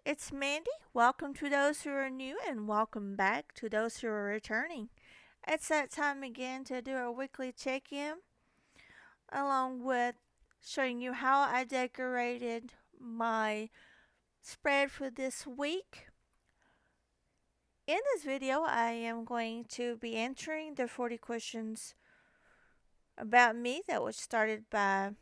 It's Mandy. Welcome to those who are new and welcome back to those who are returning. It's that time again to do a weekly check in along with showing you how I decorated my spread for this week. In this video, I am going to be answering the 40 questions about me that was started by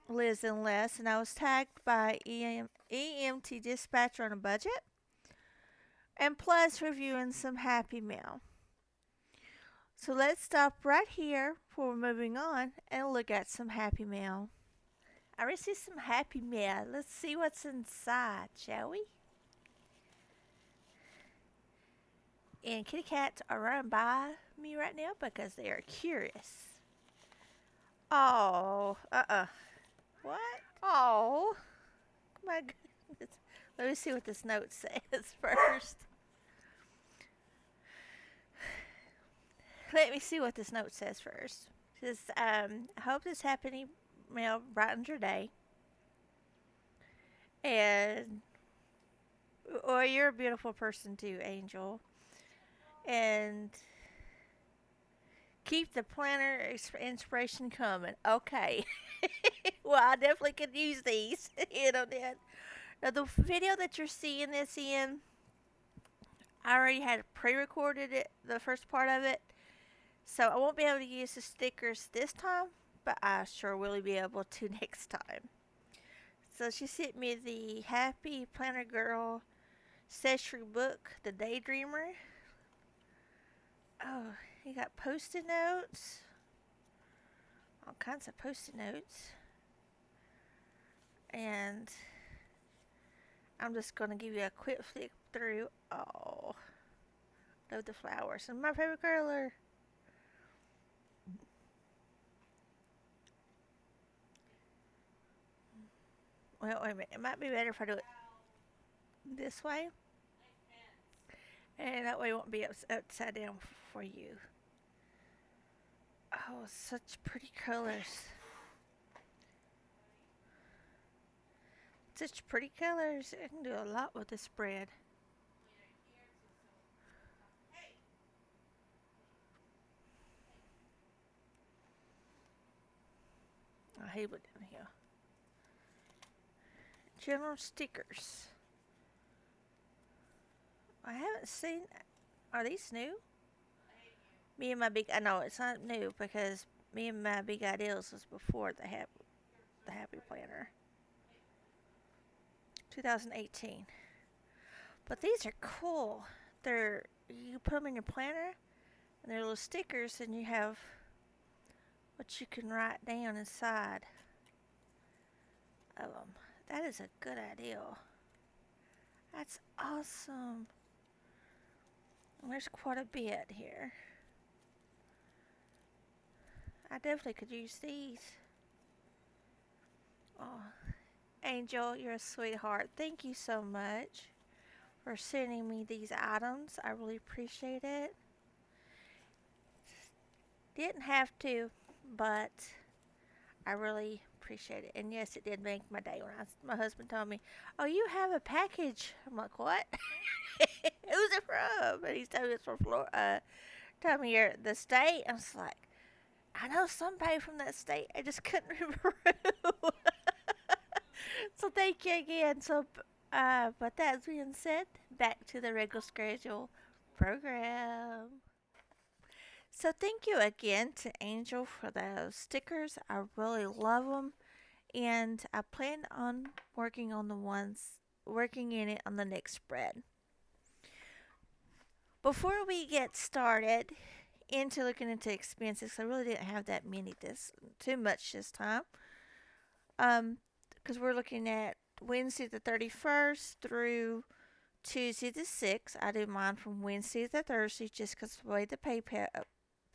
Liz and Les, and I was tagged by EMT Dispatcher on a budget, and plus reviewing some Happy Meal. So let's stop right here before moving on and look at some Happy Mail. I received some Happy Mail. Let's see what's inside, shall we? And kitty cats are running by me right now because they are curious. Oh, What? Oh, my goodness. Let me see what this note says first. Let me see what this note says first. It says, I hope this Happy Mail brightens your day. And Well, you're a beautiful person too, Angel. And keep the planner inspiration coming. Okay. Well, I definitely could use these. Dad. Now, the video that you're seeing this in, I already had pre-recorded it, the first part of it. So I won't be able to use the stickers this time, but I sure will be able to next time. So she sent me the Happy Planner Girl Session book, The Daydreamer. Oh, you got post-it notes. All kinds of post-it notes. And I'm just going to give you a quick flick through. Oh, love the flowers. And my favorite color. Well, wait a minute. It might be better if I do it this way. And that way it won't be upside down for you. Oh, such pretty colors. Such pretty colors. I can do a lot with this spread. I hate it down here. General stickers. I haven't seen. Are these new? Me and my big. I know it's not new because me and my big ideals was before the Happy Planner. 2018. But these are cool. They're you put them in your planner, and they're little stickers, and you have what you can write down inside of them. That is a good idea. That's awesome. There's quite a bit here. I definitely could use these. Oh, Angel, you're a sweetheart. Thank you so much for sending me these items. I really appreciate it. Didn't have to, but I really appreciate it. And yes, it did make my day when my husband told me, "Oh, you have a package." I'm like, "What? Who's it from?" And he told me it's from Florida. Told me you're the state. I was like, I know somebody from that state. I just couldn't remember who. So thank you again. But that being said, back to the regular schedule program. So thank you again to Angel for those stickers. I really love them, and I plan on working in it on the next spread. Before we get started into looking into expenses, I really didn't have that many too much this time. Because we're looking at Wednesday the 31st through Tuesday the 6th. I do mine from Wednesday to Thursday just because the way the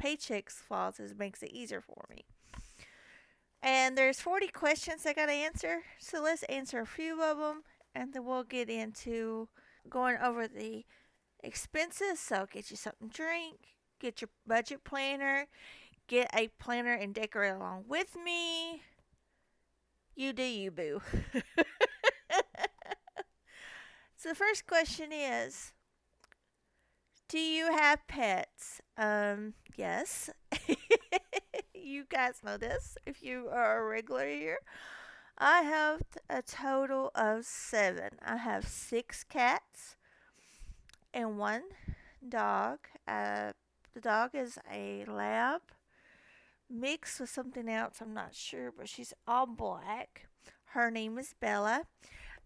paychecks falls makes it easier for me. And there's 40 questions I got to answer, so let's answer a few of them, and then we'll get into going over the expenses. So get you something to drink, get your budget planner, get a planner and decorate along with me. You do you, boo. So the first question is, do you have pets? Yes. You guys know this if you are a regular here. I have a total of 7. I have 6 cats and 1 dog. The dog is a lab mixed with something else. I'm not sure, but she's all black. Her name is Bella.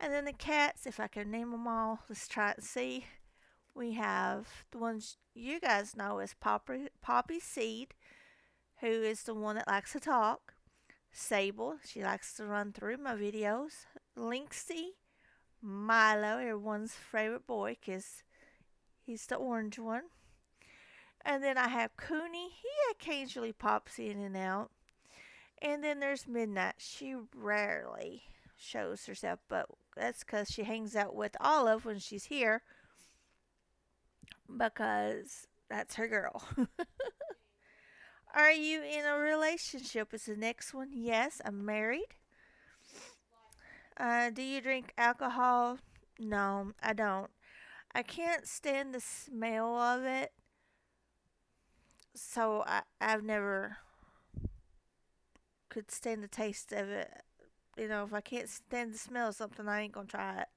And then the cats, if I can name them all, let's try it and see. We have the ones you guys know as Poppy Seed, who is the one that likes to talk. Sable, she likes to run through my videos. Lynxie, Milo, everyone's favorite boy, because he's the orange one. And then I have Cooney. He occasionally pops in and out. And then there's Midnight. She rarely shows herself, but that's because she hangs out with Olive when she's here, because that's her girl. Are you in a relationship? Is the next one. Yes, I'm married. Do you drink alcohol? No, I don't. I can't stand the smell of it, so I've never could stand the taste of it. If I can't stand the smell of something, I ain't gonna try it.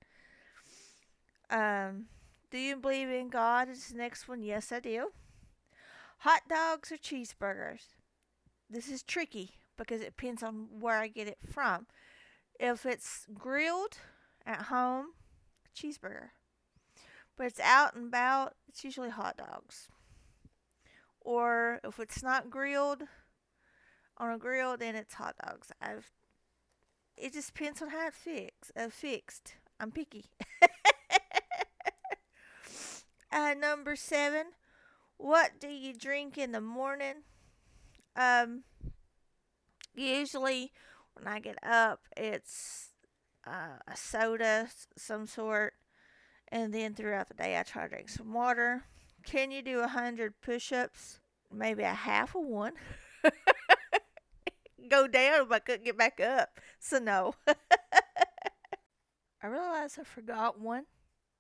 Do you believe in God? Is the next one. Yes, I do. Hot dogs or cheeseburgers? This is tricky because it depends on where I get it from. If it's grilled at home, cheeseburger. But it's out and about, it's usually hot dogs. Or if it's not grilled on a grill, then it's hot dogs. It just depends on how fixed. I'm picky. Number 7. What do you drink in the morning? Um, Usually when I get up, it's a soda, some sort, and then throughout the day, I try to drink some water. Can you do 100 push-ups? Maybe a half of one. Go down if I couldn't get back up. So no. I realized I forgot one.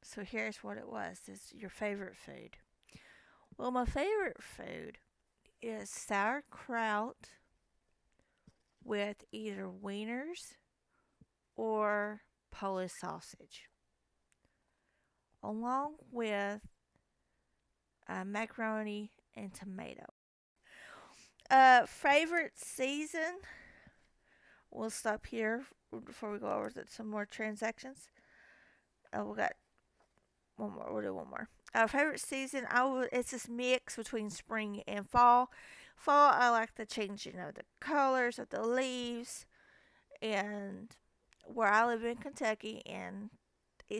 So here's what it was. It's your favorite food. Well, my favorite food is sauerkraut with either wieners or Polish sausage, along with macaroni and tomato. Favorite season? We'll stop here before we go over some more transactions. We got one more. We'll do one more. Favorite season? It's this mix between spring and fall. Fall, I like the changing of the colors of the leaves, and where I live in Kentucky, in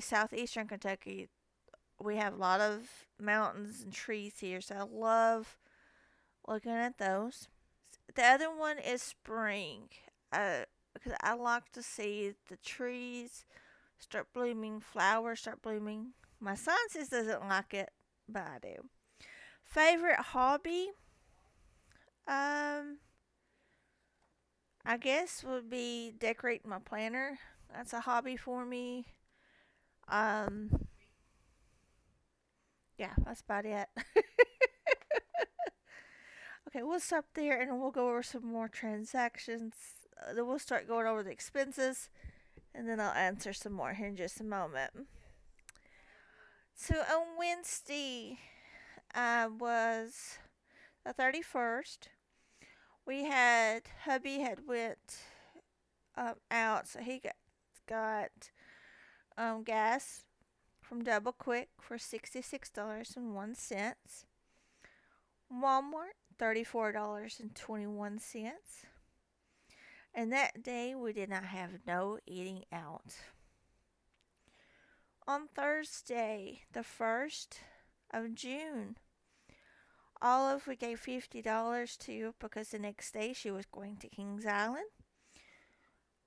southeastern Kentucky, we have a lot of mountains and trees here, so I love looking at those. The other one is spring, because I like to see the trees start blooming, flowers start blooming. My son says doesn't like it, but I do. Favorite hobby? Um, I guess would be decorating my planner. That's a hobby for me. Um, yeah, that's about it. Okay, we'll stop there and we'll go over some more transactions. Then we'll start going over the expenses, and then I'll answer some more here in just a moment. So on Wednesday was the 31st. We had hubby had went out, so he got gas from Double Quick for $66.01. Walmart $34.21. And that day we did not have no eating out. On Thursday, the 1st of June, Olive we gave $50 to because the next day she was going to Kings Island.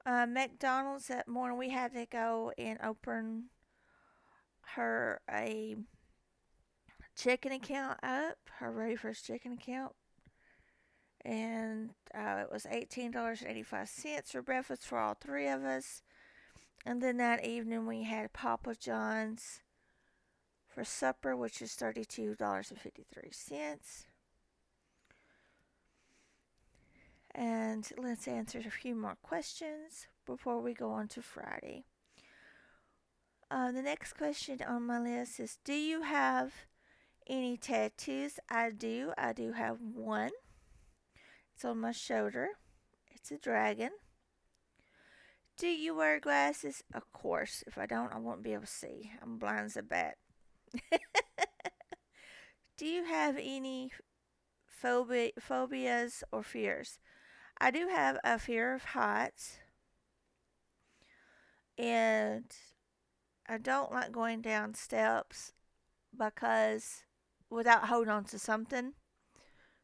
McDonald's that morning we had to go and open her a checking account up, her very first checking account. And it was $18.85 for breakfast for all 3 of us. And then that evening we had Papa John's for supper, which is $32.53. And let's answer a few more questions before we go on to Friday. The next question on my list is, do you have any tattoos? I do. I do have one. It's on my shoulder. It's a dragon. Do you wear glasses? Of course. If I don't, I won't be able to see. I'm blind as a bat. Do you have any phobias or fears? I do have a fear of heights, and I don't like going down steps because without holding on to something.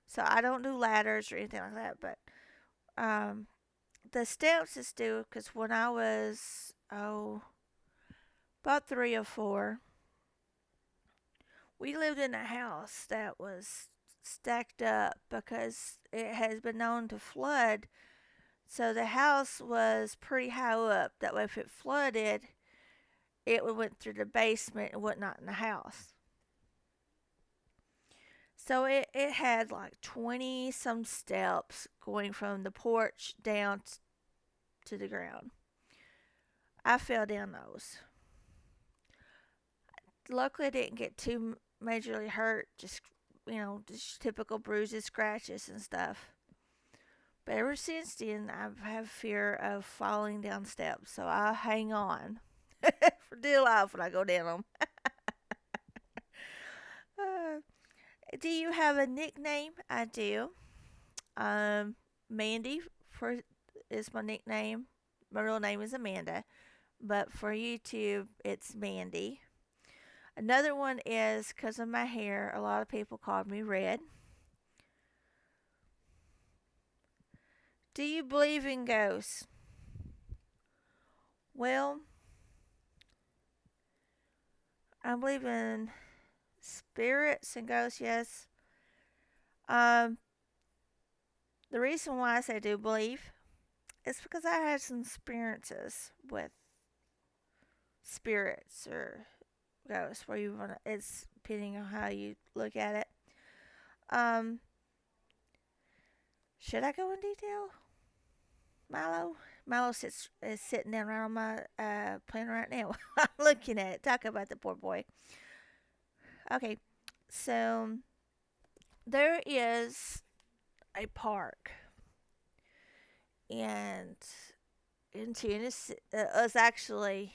So I don't do ladders or anything like that. But um, the steps is do because when I was about 3 or 4, we lived in a house that was stacked up because it has been known to flood. So the house was pretty high up. That way, if it flooded, it went through the basement and whatnot in the house. So it had like 20 some steps going from the porch down to the ground. I fell down those. Luckily, I didn't get too majorly hurt, just typical bruises, scratches, and stuff. But ever since then, I have fear of falling down steps, so I hang on for dear life when I go down them. Uh, do you have a nickname? I do. Um, Mandy for is my nickname. My real name is Amanda, but for YouTube, it's Mandy. Another one is because of my hair. A lot of people call me Red. Do you believe in ghosts? Well, I believe in spirits and ghosts, yes. Um, the reason why I say do believe is because I had some experiences with spirits or ghosts, where you want to, it's depending on how you look at it. Um, should I go in detail? Milo? Milo is sitting down right on my plan right now. I'm looking at it. Talk about the poor boy. Okay, so there is a park, and in Tennessee, it's actually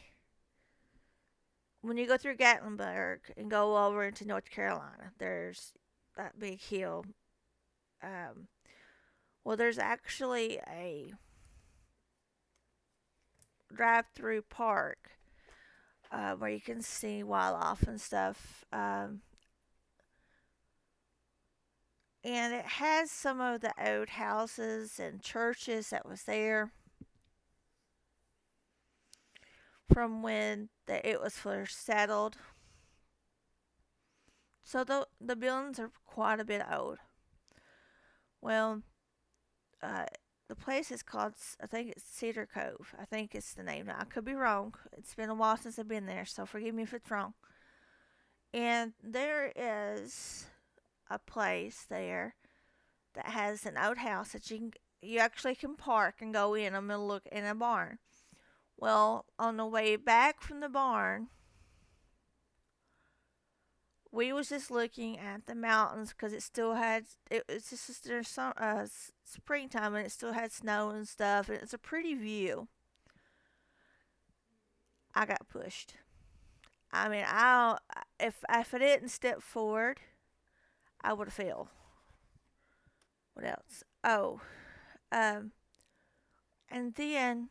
when you go through Gatlinburg and go over into North Carolina. There's that big hill. Um, well, there's actually a drive-through park where you can see wildlife and stuff. And it has some of the old houses and churches that was there from when it was first settled. So the buildings are quite a bit old. Well, uh, the place is called, I think it's Cedar Cove. I think it's the name. Now, I could be wrong. It's been a while since I've been there, so forgive me if it's wrong. And there is a place there that has an outhouse that you actually can park and go in them and look in a barn. Well, on the way back from the barn, we was just looking at the mountains because it was just there's some springtime and it still had snow and stuff, and it's a pretty view. I got pushed. I mean, if I didn't step forward, I would have fell. What else? Oh, um, and then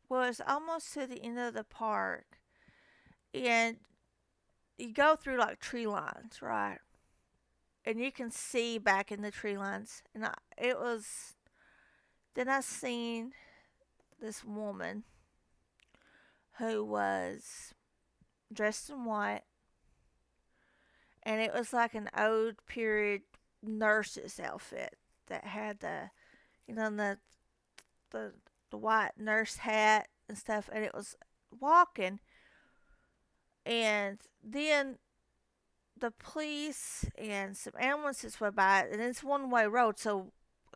was almost to the end of the park, and you go through like tree lines, right? And you can see back in the tree lines, and it was. Then I seen this woman who was dressed in white, and it was like an old period nurse's outfit that had the you know the the white nurse hat and stuff, and it was walking, and then the police and some ambulances went by, and it's one way road, so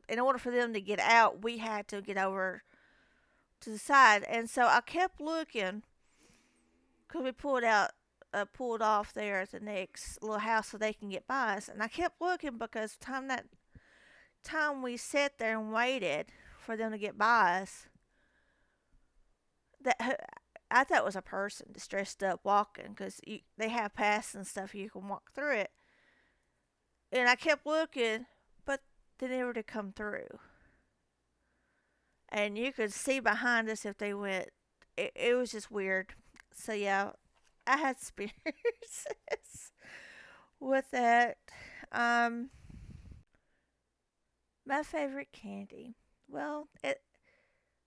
in order for them to get out, we had to get over to the side, and so I kept looking because we pulled off there at the next little house so they can get by us, and I kept looking because that time we sat there and waited for them to get by us, that I thought it was a person just dressed up walking because they have paths and stuff you can walk through it, and I kept looking, but they never did come through, and you could see behind us if they went. It was just weird. So yeah, I had experiences with that. Um, my favorite candy. Well,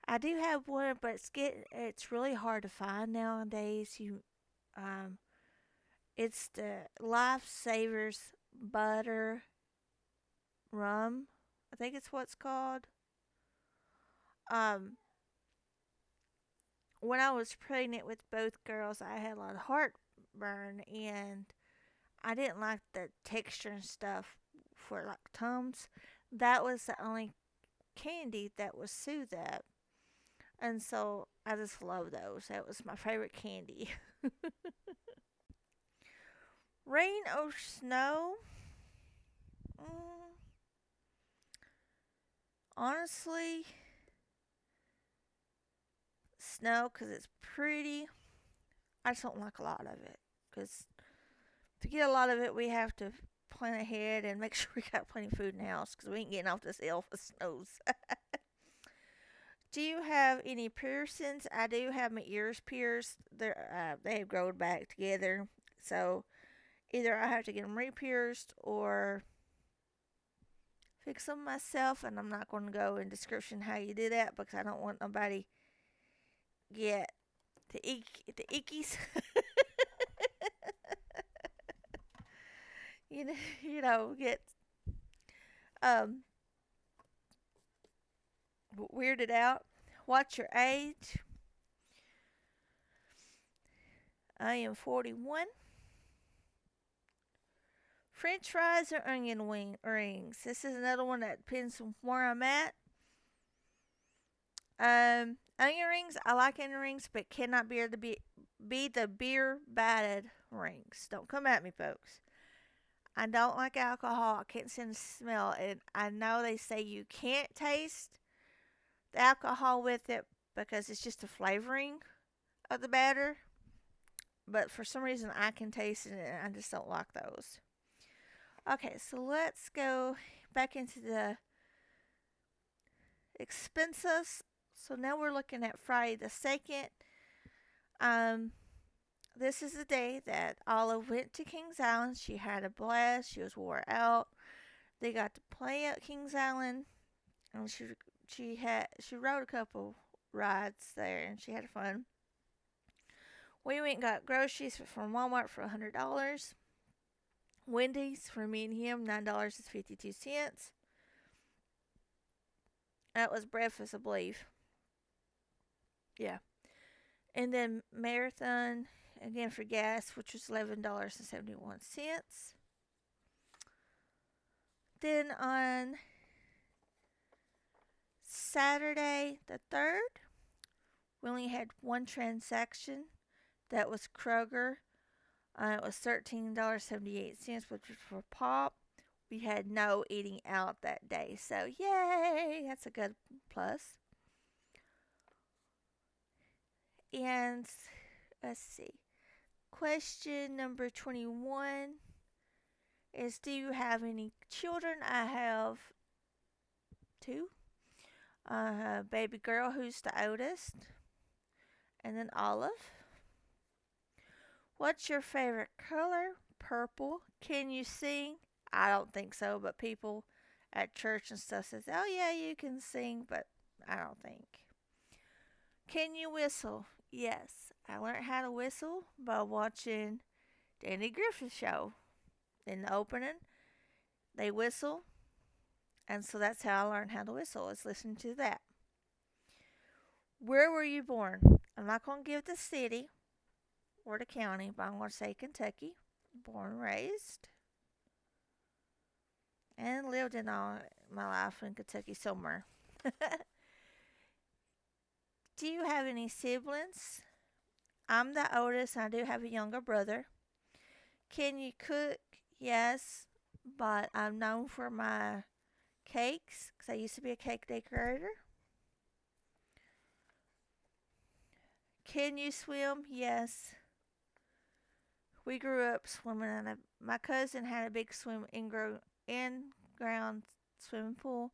I do have one, but it's really hard to find nowadays. Um, it's the Lifesavers butter rum. I think it's what it's called. Um, when I was pregnant with both girls, I had a lot of heartburn, and I didn't like the texture and stuff for like Tums. That was the only candy that would soothe that. And so I just love those. That was my favorite candy. Rain or snow? Mm, honestly, snow because it's pretty. I just don't like a lot of it because to get a lot of it, we have to plan ahead and make sure we got plenty of food in the house because we ain't getting off this hill if it snows. Do you have any piercings? I do have my ears pierced. They have grown back together, so either I have to get them re-pierced or fix them myself. And I'm not going to go in description how you do that because I don't want nobody get the ickies. you know, get um weirded out. What's your age? I am 41. French fries or rings? This is another one that depends on where I'm at. Onion rings. I like onion rings, but cannot be the beer batted rings. Don't come at me, folks. I don't like alcohol. I can't stand the smell, and I know they say you can't taste the alcohol with it because it's just a flavoring of the batter. But for some reason, I can taste it, and I just don't like those. Okay, so let's go back into the expenses. So now we're looking at Friday the 2nd. Um, this is the day that Olive went to Kings Island. She had a blast. She was wore out. They got to play at Kings Island, and she rode a couple rides there, and she had fun. We went and got groceries from Walmart for $100. Wendy's for me and him, $9.52. That was breakfast, I believe. Yeah. And then Marathon, again for gas, which was $11.71. Then on Saturday the 3rd, we only had one transaction. That was Kroger. It was $13.78, which was for pop. We had no eating out that day. So, yay! That's a good plus. And let's see. Question number 21 is, do you have any children? I have two. Baby girl, who's the oldest, and then Olive. What's your favorite color? Purple. Can you sing? I don't think so, but people at church and stuff says, "Oh yeah, you can sing," but I don't think. Can you whistle? Yes, I learned how to whistle by watching Danny Griffith show. In the opening, they whistle, and so that's how I learned how to whistle. Is listening to that. Where were you born? I'm not going to give the city or the county, but I'm going to say Kentucky. Born, raised, and lived in all my life in Kentucky somewhere. Do you have any siblings? I'm the oldest, and I do have a younger brother. Can you cook? Yes, but I'm known for my cakes because I used to be a cake decorator. Can you swim? Yes. We grew up swimming, and my cousin had a big in ground swimming pool.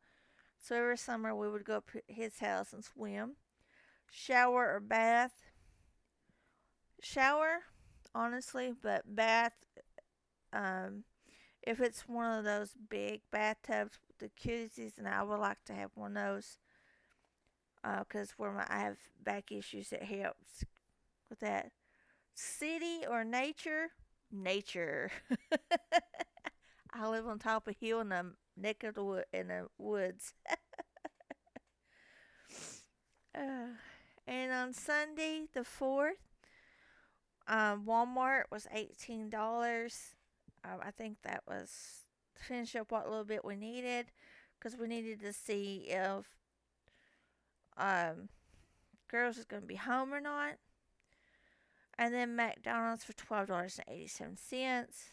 So every summer we would go up to his house and swim. Shower or bath? Shower, honestly, but bath. Um, if it's one of those big bathtubs with the koozies, and I would like to have one of those, because I have back issues, it helps with that. City or nature? Nature. I live on top of a hill in the neck of the woods. Uh, and on Sunday the 4th, Walmart was $18. I think that was to finish up what little bit we needed because we needed to see if um, girls was going to be home or not. And then McDonald's for $12.87.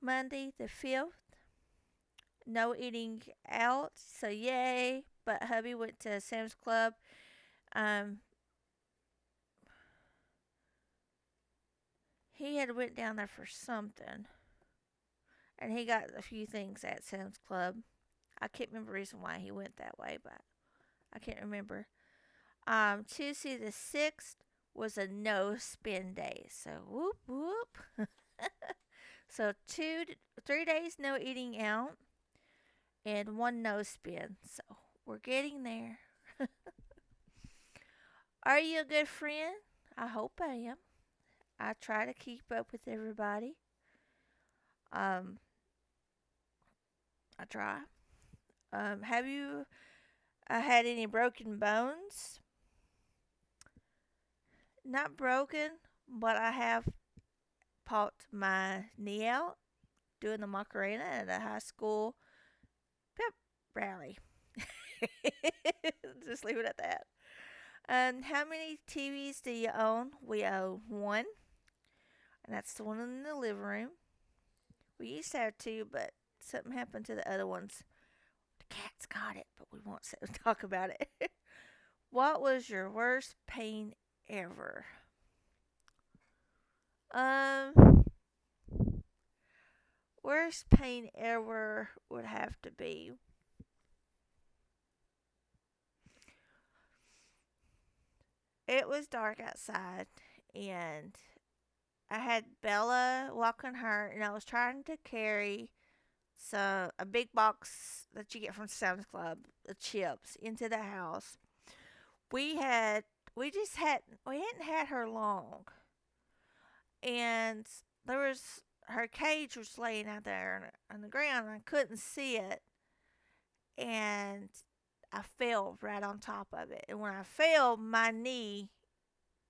Monday the 5th, no eating out, so yay. But hubby went to Sam's Club. Um, he had went down there for something, and he got a few things at Sam's Club. I can't remember the reason why he went that way, but I can't remember. Tuesday the 6th was a no spin day, so whoop whoop. So 3 days no eating out and one no spin. So we're getting there. Are you a good friend? I hope I am. I try to keep up with everybody. Um, I try. Have you had any broken bones? Not broken, but I have popped my knee out doing the Macarena at a high school pep rally. Just leave it at that. How many TVs do you own? We own one, and that's the one in the living room. We used to have two, but something happened to the other ones. The cats got it, but we won't talk about it. What was your worst pain ever? Um, Worst pain ever would have to be it was dark outside, and I had Bella walking her, and I was trying to carry a big box that you get from Sam's Club, the chips, into the house. We had we hadn't had her long, and there was her cage was laying out there on the ground, and I couldn't see it, and I fell right on top of it. And when I fell, my knee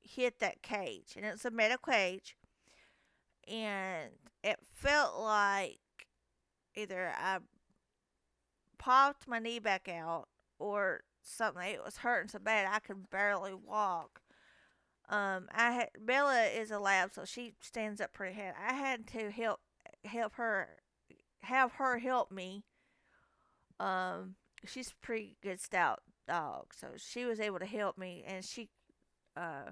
hit that cage, and it was a metal cage, and it felt like either I popped my knee back out or something. It was hurting so bad I could barely walk. Bella is a lab, so she stands up pretty hard. I had to help her have her help me. Um, she's a pretty good stout dog, so she was able to help me, and uh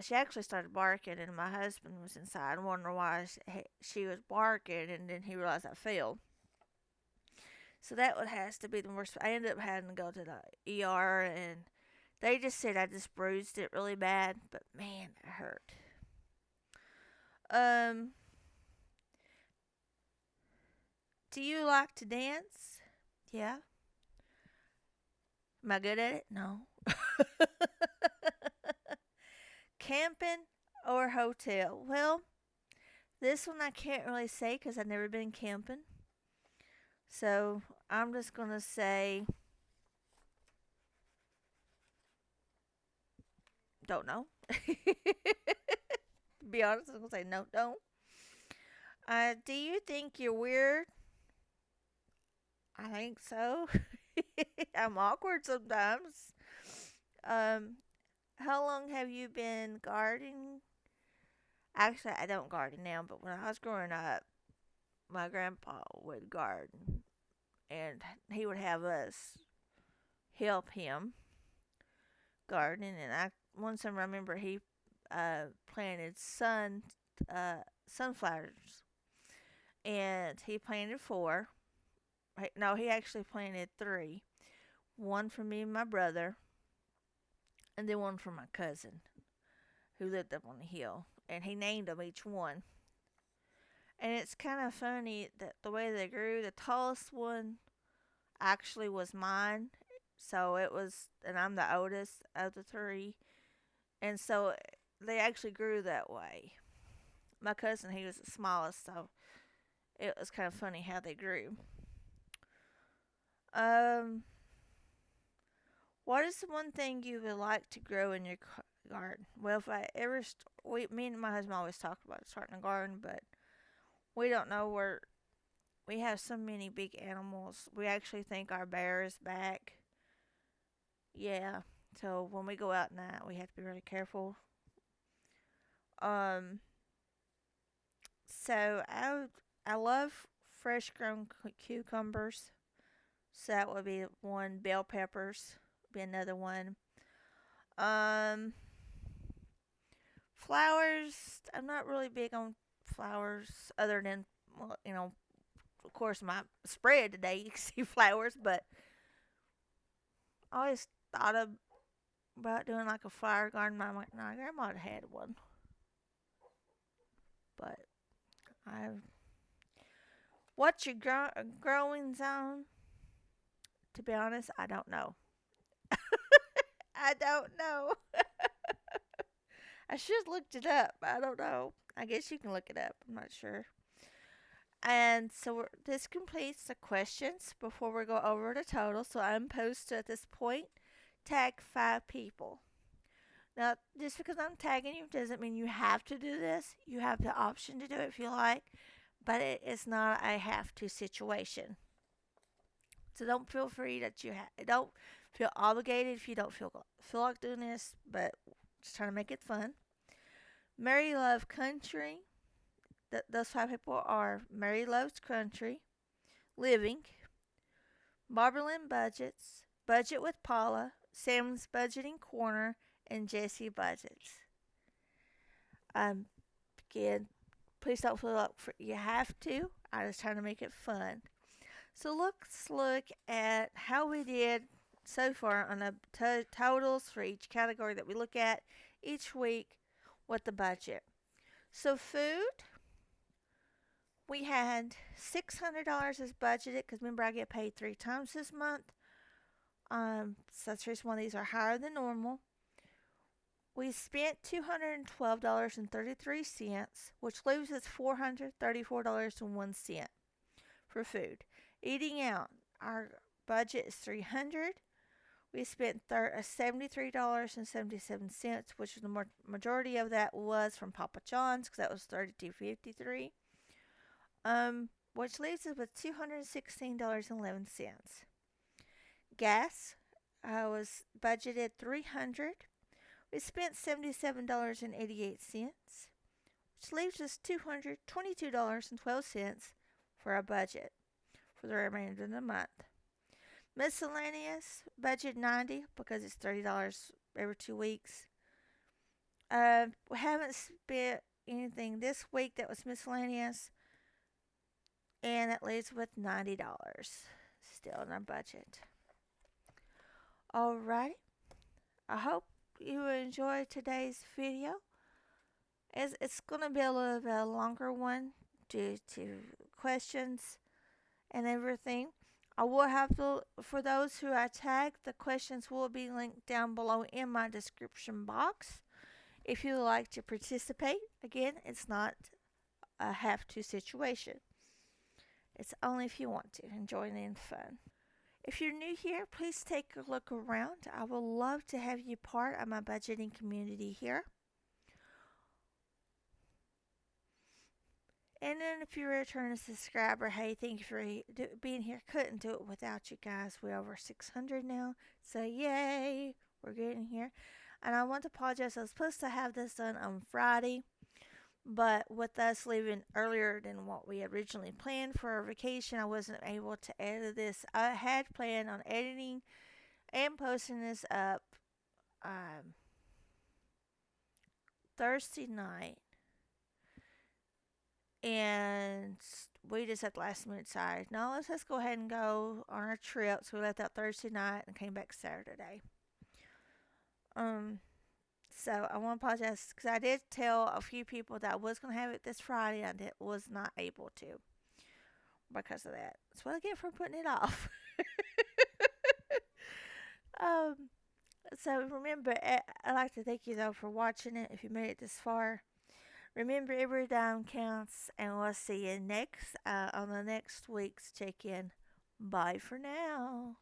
she actually started barking, and my husband was inside wondering why she was barking, and then he realized I fell. So that one has to be the worst. I ended up having to go to the ER, and they just said I just bruised it really bad, but man, it hurt. Um, do you like to dance? Yeah. Am I good at it? No. Camping or hotel? Well, this one I can't really say because I've never been camping. So I'm just going to say Don't know. Be honest, I'm gonna say no, don't. Do you think you're weird? I think so. I'm awkward sometimes. Um, how long have you been gardening? Actually, I don't garden now, but when I was growing up, my grandpa would garden, and he would have us help him garden. And I one summer I remember he planted sunflowers, and he planted four. No, he actually planted three. One for me and my brother, and then one for my cousin who lived up on the hill. And he named them each one. And it's kind of funny that the way they grew, the tallest one actually was mine. So it was, and I'm the oldest of the three. And so they actually grew that way. My cousin, he was the smallest, so it was kind of funny how they grew. Um, what is the one thing you would like to grow in your garden? Well, if I ever, me and my husband always talk about starting a garden, but we don't know where. We have so many big animals. We actually think our bear is back. Yeah. So when we go out at night, we have to be really careful. Um. So I love fresh grown cucumbers. So that would be one. Bell peppers would be another one. Um. Flowers. I'm not really big on flowers, other than, well, of course, my spread today you can see flowers, but I always thought about doing like a flower garden. My grandma had one, but I what's your growing zone? To be honest, I don't know. I don't know. I should have looked it up. I don't know. I guess you can look it up. I'm not sure. And so this completes the questions before we go over the total. So I'm supposed to, at this point, tag 5 people. Now, just because I'm tagging you doesn't mean you have to do this. You have the option to do it if you like, but it is not a have to situation. So don't feel free that don't feel obligated if you don't feel like doing this, but just trying to make it fun. Mary Love Country. Those 5 people are Mary Loves Country, Living, Barbara Lynn Budgets, Budget with Paula, Sam's Budgeting Corner, and Jessie Budgets. Um, Again, please don't feel like you have to. I was trying to make it fun. So let's look at how we did so far on the totals for each category that we look at each week with the budget. So food, we had $600 as budgeted because remember I get paid 3 times this month. So that's the reason why these are higher than normal. We spent $212.33, which leaves us $434.01 for food. Eating out, our budget is $300. We spent $73.77, which is the majority of that was from Papa John's because that was $32.53. Which leaves us with $216.11. Gas was budgeted $300. We spent $77.88, which leaves us $222.12 for our budget for the remainder of the month. Miscellaneous budget $90 because it's $30 every 2 weeks. We haven't spent anything this week that was miscellaneous, and that leaves with $90 still in our budget. Alrighty, I hope you enjoyed today's video. It's going to be a little bit longer one due to questions and everything. I will have to, for those who I tag, the questions will be linked down below in my description box. If you would like to participate, again, it's not a have to situation. It's only if you want to and join in fun. If you're new here, please take a look around. I would love to have you part of my budgeting community here. And then if you're a returning subscriber, hey, thank you for being here. Couldn't do it without you guys. We're over 600 now. So yay, we're getting here. And I want to apologize. I was supposed to have this done on Friday, but with us leaving earlier than what we originally planned for our vacation, I wasn't able to edit this. I had planned on editing and posting this up um, Thursday night, and we just at the last minute decided, no, let's just go ahead and go on our trip. So we left out Thursday night and came back Saturday. Um, so I want to apologize because I did tell a few people that I was going to have it this Friday and I was not able to because of that. That's what I get for putting it off. um, so remember, I'd like to thank you though for watching it. If you made it this far, remember every dime counts, and we'll see you next on the next week's check-in. Bye for now.